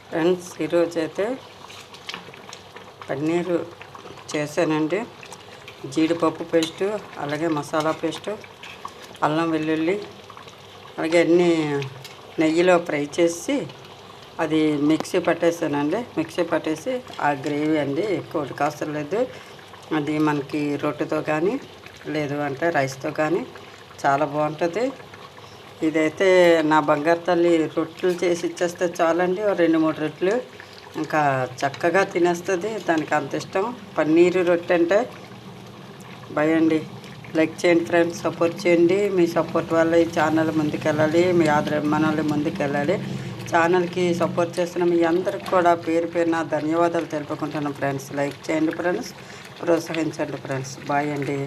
Friends, ఈరోజైతే పన్నీరు చేశానండి. జీడిపప్పు పేస్టు, అలాగే మసాలా పేస్టు, అల్లం వెల్లుల్లి, అలాగే అన్నీ నెయ్యిలో ఫ్రై చేసి అది మిక్సీ పట్టేసానండి. మిక్సీ పట్టేసి ఆ గ్రేవీ అండి, ఎక్కువ ఉడకవసరం లేదు. అది మనకి రొట్టెతో కానీ లేదు అంటే రైస్తో కానీ చాలా బాగుంటుంది. ఇదైతే నా బంగారు తల్లి రొట్టెలు చేసి ఇచ్చేస్తే చాలండి, 2-3 రొట్టెలు ఇంకా చక్కగా తినేస్తుంది. దానికి అంత ఇష్టం పన్నీరు రొట్టె అంటే. భయండి. లైక్ చేయండి ఫ్రెండ్స్, సపోర్ట్ చేయండి. మీ సపోర్ట్ వల్ల ఈ ఛానల్ ముందుకెళ్ళాలి, మీ ఆదరణ ముందుకెళ్ళాలి. ఛానల్కి సపోర్ట్ చేస్తున్న మీ అందరికి కూడా పేరు పేరున ధన్యవాదాలు తెలుపుకుంటున్నాను ఫ్రెండ్స్. లైక్ చేయండి ఫ్రెండ్స్, ప్రోత్సహించండి ఫ్రెండ్స్. బాయ్ అండి.